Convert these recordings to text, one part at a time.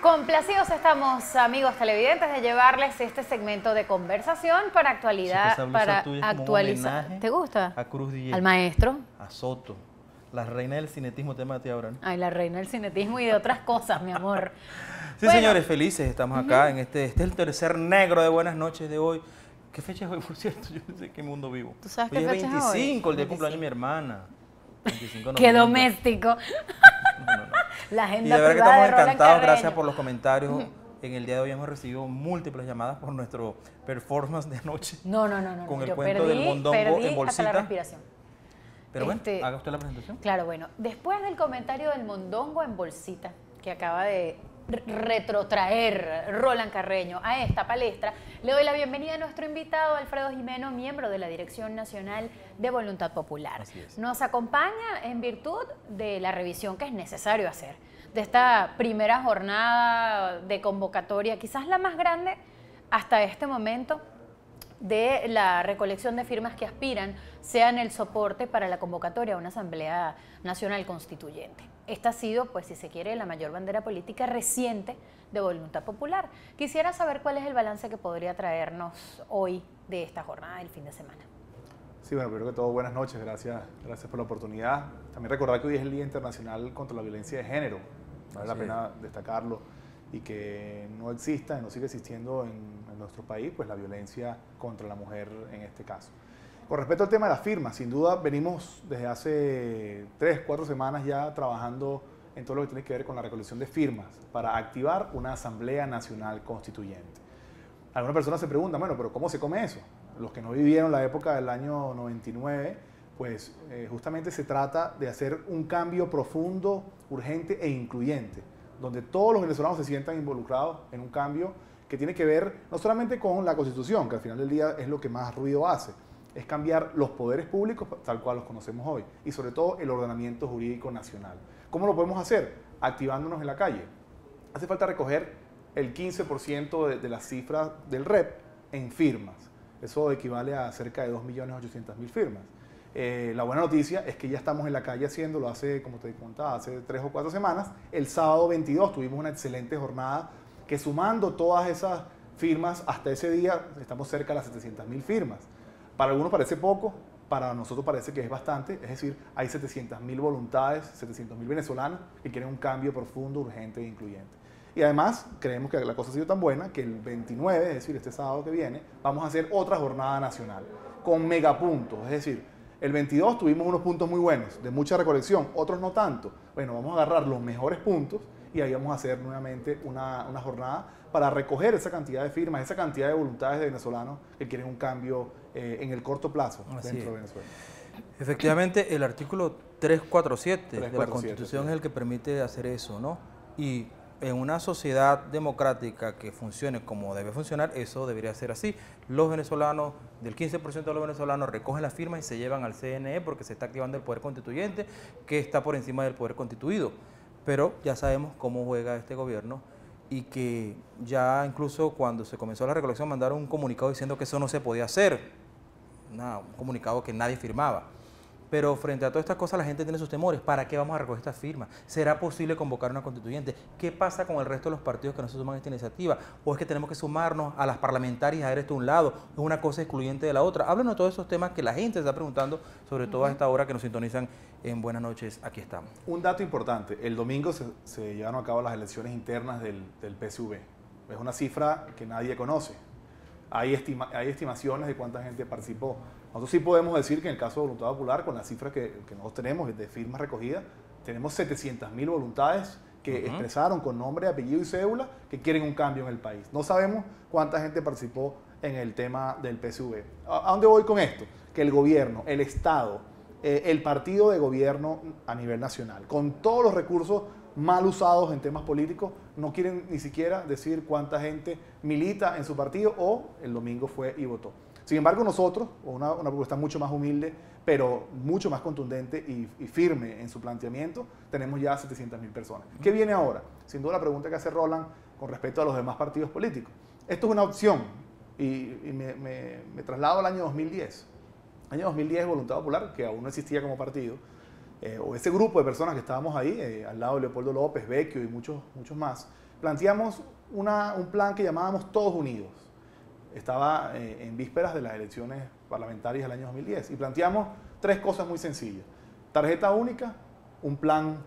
Complacidos estamos, amigos televidentes, de llevarles este segmento de conversación para actualidad, para actualizar. ¿Te gusta? A Cruz DJ. Al maestro. A Soto. La reina del cinetismo, tema de ti ahora, ¿no? Ay, la reina del cinetismo y de otras cosas, mi amor. Sí, bueno, señores, felices estamos acá en este es el tercer negro de Buenas Noches de hoy. ¿Qué fecha es hoy, por cierto? Yo no sé qué mundo vivo. ¿Tú sabes hoy qué fecha es hoy? 25, el día de cumpleaños de mi hermana. 25 ¡Qué doméstico! No. La agenda y de verdad que privada estamos de encantados, gracias por los comentarios. En el día de hoy hemos recibido múltiples llamadas por nuestro performance de anoche. No. Con el Yo cuento del mondongo en bolsita. hasta la respiración. Pero bueno, haga usted la presentación. Claro, bueno, después del comentario del mondongo en bolsita que acaba de retrotraer Roland Carreño a esta palestra, le doy la bienvenida a nuestro invitado Alfredo Jimeno, miembro de la Dirección Nacional de Voluntad Popular. Así es. Nos acompaña en virtud de la revisión que es necesario hacer de esta primera jornada de convocatoria, quizás la más grande hasta este momento, de la recolección de firmas que aspiran sean el soporte para la convocatoria a una Asamblea Nacional Constituyente. Esta ha sido, pues si se quiere, la mayor bandera política reciente de Voluntad Popular. Quisiera saber cuál es el balance que podría traernos hoy de esta jornada del fin de semana. Sí, bueno, primero que todo, buenas noches, gracias por la oportunidad. También recordar que hoy es el Día Internacional contra la Violencia de Género, vale la pena destacarlo, y que no exista y no sigue existiendo en nuestro país, pues la violencia contra la mujer en este caso. Con respecto al tema de las firmas, sin duda venimos desde hace 3, 4 semanas ya trabajando en todo lo que tiene que ver con la recolección de firmas para activar una Asamblea Nacional Constituyente. Algunas personas se preguntan, bueno, pero ¿cómo se come eso? Los que no vivieron la época del año 99, pues justamente se trata de hacer un cambio profundo, urgente e incluyente, donde todos los venezolanos se sientan involucrados en un cambio que tiene que ver no solamente con la Constitución, que al final del día es lo que más ruido hace, es cambiar los poderes públicos tal cual los conocemos hoy y sobre todo el ordenamiento jurídico nacional. ¿Cómo lo podemos hacer? Activándonos en la calle. Hace falta recoger el 15% de las cifras del REP en firmas. Eso equivale a cerca de 2.800.000 firmas. La buena noticia es que ya estamos en la calle haciéndolo hace, como te contaba, hace 3 o 4 semanas. El sábado 22 tuvimos una excelente jornada que, sumando todas esas firmas, hasta ese día estamos cerca de las 700.000 firmas. Para algunos parece poco, para nosotros parece que es bastante, es decir, hay 700.000 voluntades, 700.000 venezolanos que quieren un cambio profundo, urgente e incluyente. Y además, creemos que la cosa ha sido tan buena que el 29, es decir, este sábado que viene, vamos a hacer otra jornada nacional con megapuntos, es decir, el 22 tuvimos unos puntos muy buenos, de mucha recolección, otros no tanto. Bueno, vamos a agarrar los mejores puntos y ahí vamos a hacer nuevamente una jornada para recoger esa cantidad de firmas, esa cantidad de voluntades de venezolanos que quieren un cambio en el corto plazo dentro de Venezuela. Efectivamente, el artículo 347 de la Constitución es el que permite hacer eso, ¿no? Y en una sociedad democrática que funcione como debe funcionar, eso debería ser así. Los venezolanos, del 15% de los venezolanos recogen las firmas y se llevan al CNE porque se está activando el poder constituyente, que está por encima del poder constituido. Pero ya sabemos cómo juega este gobierno y que ya incluso cuando se comenzó la recolección mandaron un comunicado diciendo que eso no se podía hacer. Un comunicado que nadie firmaba. Pero frente a todas estas cosas la gente tiene sus temores. ¿Para qué vamos a recoger estas firmas? ¿Será posible convocar una constituyente? ¿Qué pasa con el resto de los partidos que no se suman a esta iniciativa? ¿O es que tenemos que sumarnos a las parlamentarias a ver esto de un lado? ¿Es una cosa excluyente de la otra? Háblanos de todos esos temas que la gente se está preguntando, sobre todo a esta hora que nos sintonizan en Buenas Noches. Aquí estamos. Un dato importante. El domingo se llevaron a cabo las elecciones internas del PSV. Es una cifra que nadie conoce. Hay estimaciones de cuánta gente participó. Nosotros sí podemos decir que en el caso de Voluntad Popular, con las cifras que nosotros tenemos de firmas recogidas, tenemos 700.000 voluntades que expresaron con nombre, apellido y cédula que quieren un cambio en el país. No sabemos cuánta gente participó en el tema del PSV. ¿A dónde voy con esto? Que el gobierno, el Estado, el partido de gobierno a nivel nacional, con todos los recursos mal usados en temas políticos, no quieren ni siquiera decir cuánta gente milita en su partido o el domingo fue y votó. Sin embargo, nosotros, una propuesta mucho más humilde, pero mucho más contundente y firme en su planteamiento, tenemos ya 700.000 personas. ¿Qué viene ahora? Sin duda la pregunta que hace Roland con respecto a los demás partidos políticos. Esto es una opción y me traslado al año 2010. Año 2010, Voluntad Popular, que aún no existía como partido, o ese grupo de personas que estábamos ahí, al lado de Leopoldo López, Vecchio y muchos más, planteamos un plan que llamábamos Todos Unidos. Estaba en vísperas de las elecciones parlamentarias del año 2010 y planteamos 3 cosas muy sencillas. Tarjeta única, un plan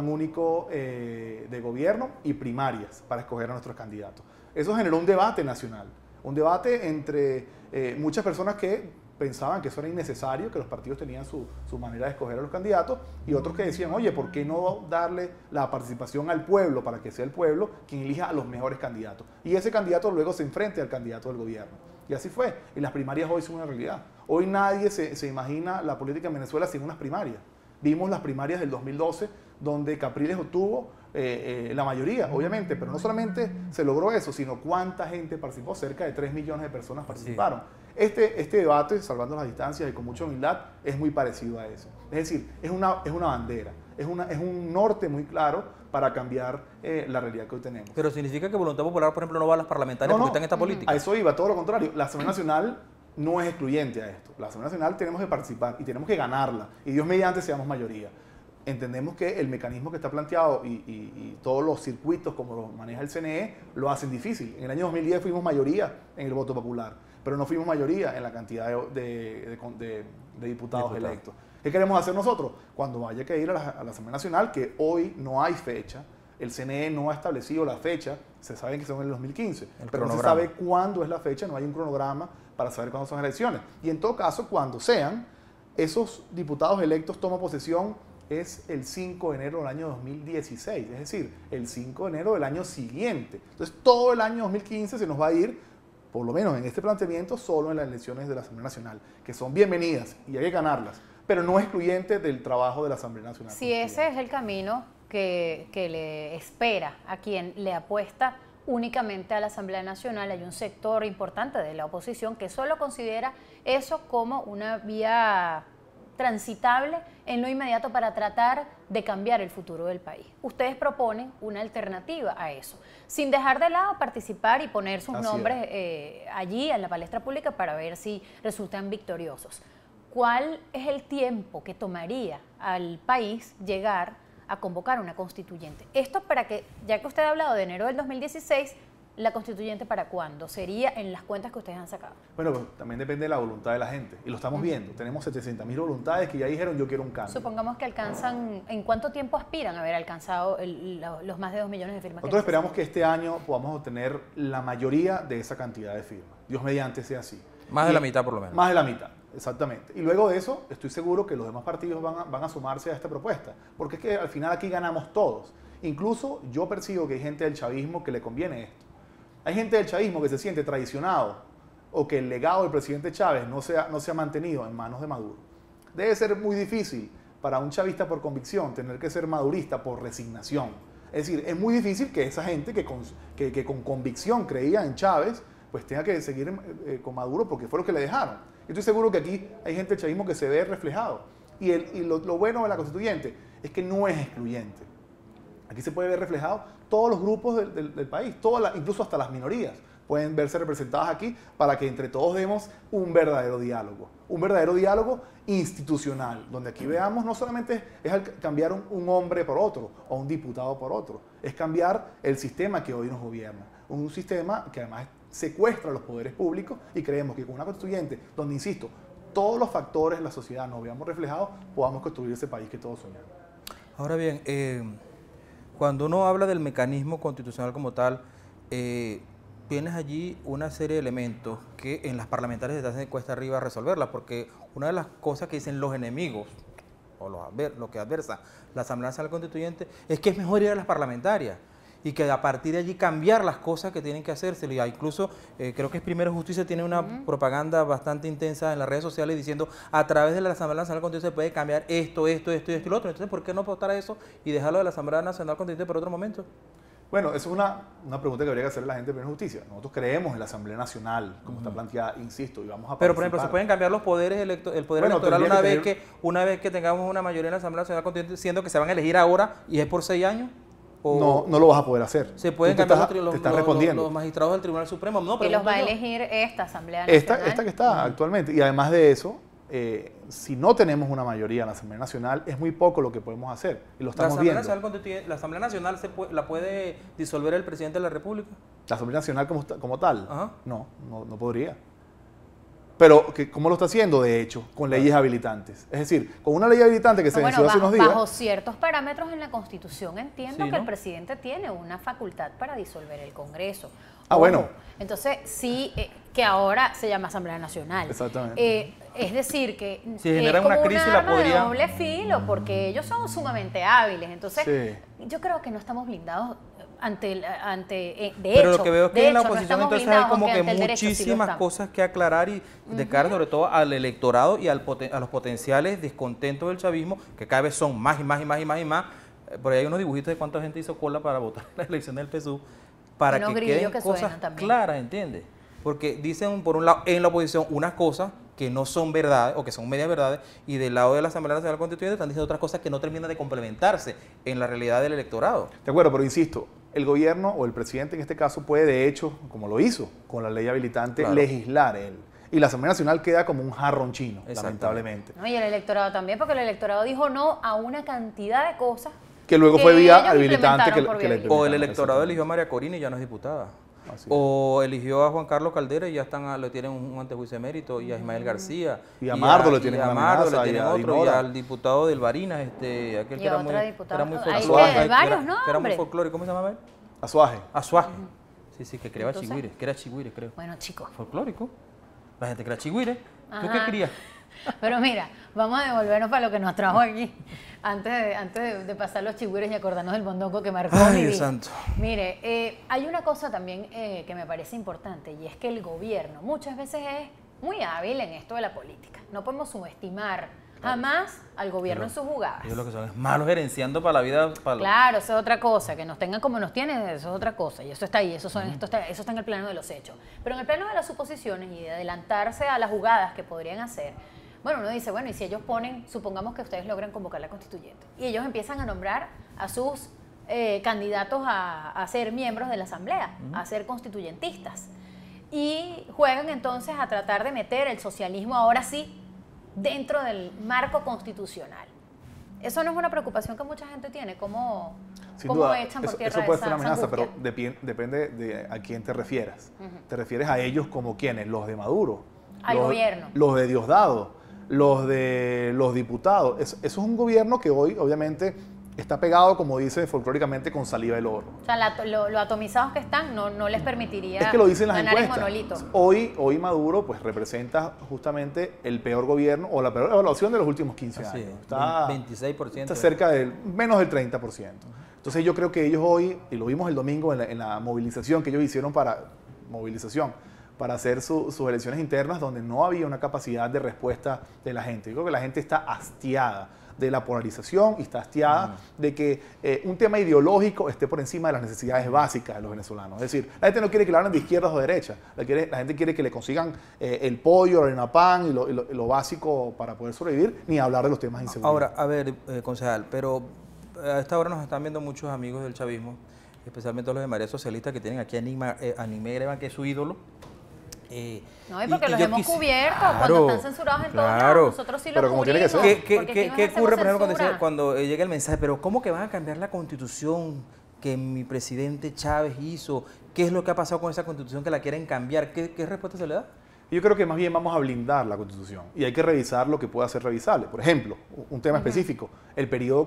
único de gobierno y primarias para escoger a nuestros candidatos. Eso generó un debate nacional, un debate entre muchas personas que pensaban que eso era innecesario, que los partidos tenían su manera de escoger a los candidatos, y otros que decían, oye, ¿por qué no darle la participación al pueblo para que sea el pueblo quien elija a los mejores candidatos? Y ese candidato luego se enfrente al candidato del gobierno. Y así fue. Y las primarias hoy son una realidad. Hoy nadie se imagina la política en Venezuela sin unas primarias. Vimos las primarias del 2012, donde Capriles obtuvo la mayoría, obviamente, pero no solamente se logró eso, sino cuánta gente participó, cerca de 3 millones de personas participaron. Sí. Este debate, salvando las distancias y con mucha humildad, es muy parecido a eso. Es decir, es una bandera, es un norte muy claro para cambiar la realidad que hoy tenemos. Pero significa que Voluntad Popular, por ejemplo, no va a las parlamentarias porque está en esta política. A eso iba, todo lo contrario. La Asamblea Nacional no es excluyente a esto. La Asamblea Nacional tenemos que participar y tenemos que ganarla. Y Dios mediante seamos mayoría. Entendemos que el mecanismo que está planteado y todos los circuitos como lo maneja el CNE lo hacen difícil. En el año 2010 fuimos mayoría en el voto popular, pero no fuimos mayoría en la cantidad de diputados electos. ¿Qué queremos hacer nosotros? Cuando haya que ir a la Asamblea Nacional, que hoy no hay fecha, el CNE no ha establecido la fecha, se sabe que son en el 2015, pero no se sabe cuándo es la fecha, no hay un cronograma para saber cuándo son las elecciones. Y en todo caso, cuando sean, esos diputados electos toman posesión es el 5 de enero del año 2016, es decir, el 5 de enero del año siguiente. Entonces, todo el año 2015 se nos va a ir, por lo menos en este planteamiento, solo en las elecciones de la Asamblea Nacional, que son bienvenidas y hay que ganarlas, pero no excluyentes del trabajo de la Asamblea Nacional. Si ese es el camino que le espera a quien le apuesta únicamente a la Asamblea Nacional, hay un sector importante de la oposición que solo considera eso como una vía transitable en lo inmediato para tratar de cambiar el futuro del país. Ustedes proponen una alternativa a eso, sin dejar de lado participar y poner sus nombres allí en la palestra pública para ver si resultan victoriosos. ¿Cuál es el tiempo que tomaría al país llegar a convocar una constituyente? Esto para que, ya que usted ha hablado de enero del 2016, ¿la constituyente para cuándo? ¿Sería en las cuentas que ustedes han sacado? Bueno, pues también depende de la voluntad de la gente. Y lo estamos viendo. Tenemos 700.000 voluntades que ya dijeron yo quiero un cambio. Supongamos que alcanzan, ¿en cuánto tiempo aspiran a haber alcanzado los más de 2 millones de firmas? Nosotros esperamos que este año podamos obtener la mayoría de esa cantidad de firmas. Dios mediante sea así. Más de la mitad por lo menos. Más de la mitad, exactamente. Y luego de eso, estoy seguro que los demás partidos van a sumarse a esta propuesta. Porque es que al final aquí ganamos todos. Incluso yo percibo que hay gente del chavismo que le conviene esto. Hay gente del chavismo que se siente traicionado o que el legado del presidente Chávez no se ha mantenido en manos de Maduro. Debe ser muy difícil para un chavista por convicción tener que ser madurista por resignación. Es decir, es muy difícil que esa gente que con convicción creía en Chávez, pues tenga que seguir con Maduro porque fue lo que le dejaron. Yo estoy seguro que aquí hay gente del chavismo que se ve reflejado. Y lo bueno de la constituyente es que no es excluyente. Aquí se puede ver reflejado todos los grupos del país, incluso hasta las minorías pueden verse representadas aquí para que entre todos demos un verdadero diálogo institucional, donde aquí veamos no solamente es cambiar un hombre por otro o un diputado por otro, es cambiar el sistema que hoy nos gobierna, un sistema que además secuestra los poderes públicos y creemos que con una constituyente donde, insisto, todos los factores de la sociedad nos veamos reflejados, podamos construir ese país que todos soñamos. Ahora bien, cuando uno habla del mecanismo constitucional como tal, tienes allí una serie de elementos que en las parlamentarias se hacen cuesta arriba resolverlas, porque una de las cosas que dicen los enemigos, o lo que adversa la Asamblea Nacional Constituyente, es que es mejor ir a las parlamentarias y que a partir de allí cambiar las cosas que tienen que hacerse. Incluso creo que es Primero Justicia tiene una propaganda bastante intensa en las redes sociales diciendo a través de la Asamblea Nacional Constituyente se puede cambiar esto y lo otro. Entonces, ¿por qué no apostar a eso y dejarlo de la Asamblea Nacional Constituyente por otro momento? Bueno, eso es una pregunta que habría que hacerle a la gente de Primera Justicia. Nosotros creemos en la Asamblea Nacional, como está planteada, insisto, y vamos a participar. Pero, por ejemplo, ¿se pueden cambiar los poderes el poder electoral una vez que tengamos una mayoría en la Asamblea Nacional Constituyente, siendo que se van a elegir ahora y es por 6 años? No lo vas a poder hacer. ¿Se pueden cambiar los magistrados del Tribunal Supremo? No, y los va a elegir esta Asamblea Nacional. Esta que está actualmente. Y además de eso, si no tenemos una mayoría en la Asamblea Nacional, es muy poco lo que podemos hacer, y lo estamos viendo. ¿La Asamblea Nacional la puede disolver el presidente de la República? ¿La Asamblea Nacional como tal? Ajá. No podría. Pero, ¿cómo lo está haciendo? De hecho, con leyes habilitantes. Es decir, con una ley habilitante que se venció hace unos días. Bajo ciertos parámetros en la Constitución entiendo Sí, que ¿no? el presidente tiene una facultad para disolver el Congreso. Bueno. Entonces, sí, que ahora se llama Asamblea Nacional. Exactamente. Es decir, que si generan una crisis un la arma de podrían... doble filo, porque ellos son sumamente hábiles. Entonces, Sí. yo creo que no estamos blindados de Pero hecho, lo que veo es que en la oposición no entonces hay como que muchísimas cosas que aclarar y de cara sobre todo al electorado y a los potenciales descontentos del chavismo, que cada vez son más y más y más y más y más. Por ahí hay unos dibujitos de cuánta gente hizo cola para votar en la elección del PSUV, para que queden cosas claras, ¿entiendes? Porque dicen, por un lado, en la oposición unas cosas que no son verdades o que son medias verdades, y del lado de la Asamblea Nacional Constituyente están diciendo otras cosas que no terminan de complementarse en la realidad del electorado. De acuerdo, pero insisto, el gobierno o el presidente en este caso puede, de hecho, como lo hizo con la ley habilitante, Claro, legislar él. Y la Asamblea Nacional queda como un jarrón chino, lamentablemente. No, y el electorado también, porque el electorado dijo no a una cantidad de cosas que luego fue vía ellos habilitante implementaron por que la vía implementaron. O el electorado eligió a María Corina y ya no es diputada. O eligió a Juan Carlos Caldera y ya le tienen un antejuicio de mérito, y a Ismael García. Y a Mardo le tienen una amenaza, le tienen otro, y al diputado del Barinas, aquel que era muy folclórico, ¿cómo se llama él? Azuaje. Azuaje. Sí, que creaba chigüires, que era chigüires, creo. Bueno, chicos. Folclórico. La gente crea chigüires. ¿Tú qué querías? Pero mira, vamos a devolvernos para lo que nos trajo aquí, antes de pasar los chigüires y acordarnos del mondongo que marcó mi vida. Santo. Mire, hay una cosa también que me parece importante, y es que el gobierno muchas veces es muy hábil en esto de la política. No podemos subestimar jamás al gobierno en sus jugadas. Ellos lo que son es malos gerenciando para la vida. Claro, eso es otra cosa. Que nos tengan como nos tienen, eso es otra cosa. Y eso está ahí, eso está en el plano de los hechos. Pero en el plano de las suposiciones y de adelantarse a las jugadas que podrían hacer, bueno, uno dice, bueno, y si ellos ponen, supongamos que ustedes logran convocar la constituyente, y ellos empiezan a nombrar a sus candidatos a ser miembros de la asamblea, a ser constituyentistas, y juegan entonces a tratar de meter el socialismo ahora sí dentro del marco constitucional. Eso no es una preocupación que mucha gente tiene, ¿cómo echan por tierra eso puede ser esa una amenaza, angustia? pero depende de a quién te refieras. ¿Te refieres a ellos como quiénes? Los de Maduro. Al gobierno. Los de Diosdado, los de los diputados. Eso es un gobierno que hoy, obviamente, está pegado, como dice folclóricamente, con saliva del oro. O sea, lo atomizados que están no les permitiría es que lo dicen las ganar encuestas. en monolito. Hoy Maduro pues representa justamente el peor gobierno o la peor evaluación de los últimos 15 años. Está 26%. Está cerca del menos del 30%. Entonces yo creo que ellos hoy, y lo vimos el domingo en la movilización que ellos hicieron para hacer sus elecciones internas, donde no había una capacidad de respuesta de la gente. Yo creo que la gente está hastiada de la polarización y está hastiada de que un tema ideológico esté por encima de las necesidades básicas de los venezolanos. Es decir, la gente no quiere que le hablen de izquierdas o de derechas, la gente quiere que le consigan el pollo, la harina pan y lo básico para poder sobrevivir, ni hablar de los temas de inseguridad. Ahora, a ver, concejal, pero a esta hora nos están viendo muchos amigos del chavismo, especialmente los de María Socialista, que tienen aquí a Nimé Greban, que es su ídolo. No, y porque los hemos cubierto cuando están censurados en todos lados. Nosotros sí los cubrimos. ¿Qué ocurre, por ejemplo, cuando llega el mensaje? Pero ¿cómo que van a cambiar la constitución que mi presidente Chávez hizo? ¿Qué es lo que ha pasado con esa constitución que la quieren cambiar? ¿Qué respuesta se le da? Yo creo que más bien vamos a blindar la Constitución y hay que revisar lo que pueda ser revisable. Por ejemplo, un tema específico, el periodo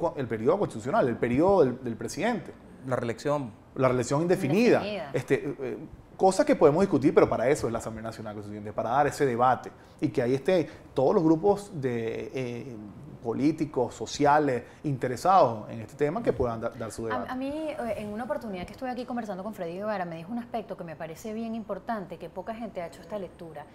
constitucional, el periodo del presidente. La reelección. La reelección indefinida. Cosas que podemos discutir, pero para eso es la Asamblea Nacional Constituyente, para dar ese debate y que ahí estén todos los grupos de políticos, sociales, interesados en este tema que puedan dar su debate. A mí, en una oportunidad que estuve aquí conversando con Freddy Guevara, me dijo un aspecto que me parece bien importante, que poca gente ha hecho esta lectura.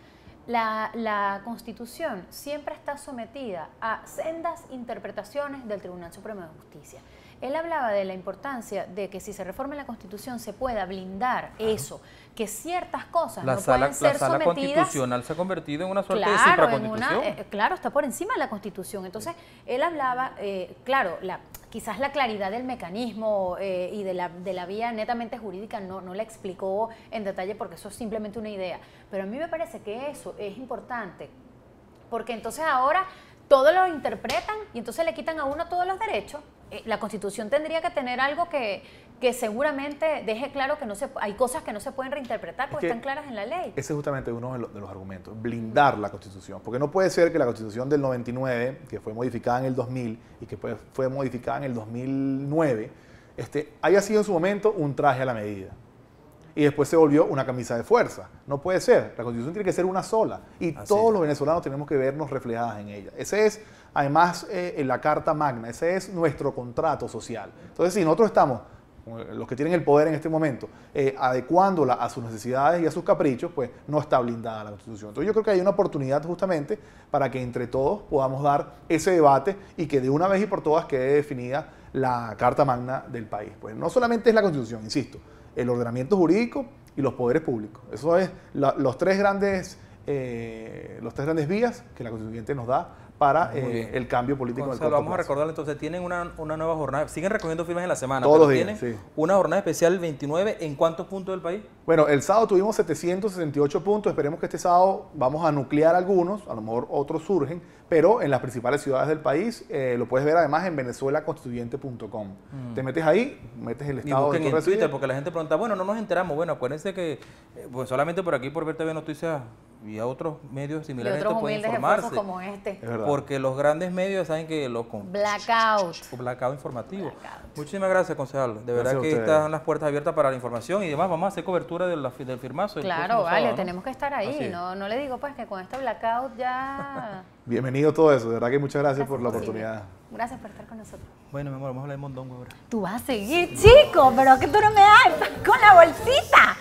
La Constitución siempre está sometida a sendas interpretaciones del Tribunal Supremo de Justicia. Él hablaba de la importancia de que si se reforma la Constitución se pueda blindar eso, que ciertas cosas no pueden ser sometidas. La sala constitucional se ha convertido en una suerte de supraconstitución. Claro, está por encima de la Constitución. Entonces, él hablaba, claro, quizás la claridad del mecanismo y de la vía netamente jurídica no la explicó en detalle porque eso es simplemente una idea. Pero a mí me parece que eso es importante porque entonces ahora todos lo interpretan y entonces le quitan a uno todos los derechos. La Constitución tendría que tener algo que seguramente deje claro que hay cosas que no se pueden reinterpretar porque están claras en la ley. Ese es justamente uno de los argumentos, blindar la Constitución. Porque no puede ser que la Constitución del 99, que fue modificada en el 2000 y que fue modificada en el 2009, haya sido en su momento un traje a la medida. Y después se volvió una camisa de fuerza. No puede ser. La Constitución tiene que ser una sola. Y todos los venezolanos tenemos que vernos reflejadas en ella. Ese es, además, la Carta Magna. Ese es nuestro contrato social. Entonces, si nosotros estamos, los que tienen el poder en este momento, adecuándola a sus necesidades y a sus caprichos, pues no está blindada la Constitución. Entonces yo creo que hay una oportunidad justamente para que entre todos podamos dar ese debate y que de una vez y por todas quede definida la Carta Magna del país. Pues no solamente es la Constitución, insisto, el ordenamiento jurídico y los poderes públicos. Eso es los tres grandes vías que la Constituyente nos da para el cambio político. Gonzalo, vamos a recordarle, entonces tienen una nueva jornada, siguen recogiendo firmas en la semana, todos pero los días, tienen sí, una jornada especial el 29, ¿en cuántos puntos del país? Bueno, el sábado tuvimos 768 puntos, esperemos que este sábado vamos a nuclear algunos, a lo mejor otros surgen, pero en las principales ciudades del país, lo puedes ver además en venezuelaconstituyente.com. Te metes ahí, metes el estado de tu Twitter, porque la gente pregunta, bueno, no nos enteramos, bueno, acuérdense que pues solamente por aquí, por VTV Noticias y a otros medios similares, otros pueden humildes informarse. Como este. Porque los grandes medios saben que los blackout informativo. Blackout. Muchísimas gracias, concejal. De verdad que están las puertas abiertas para la información y demás. Vamos a hacer cobertura del firmazo. Claro, vale, tenemos que estar ahí. No le digo pues que con este blackout ya... Bienvenido todo eso. De verdad que muchas gracias por la oportunidad. Gracias por estar con nosotros. Bueno, mi amor, vamos a hablar de mondongo ahora. Tú vas a seguir, chico, pero que tú no me das con la bolsita.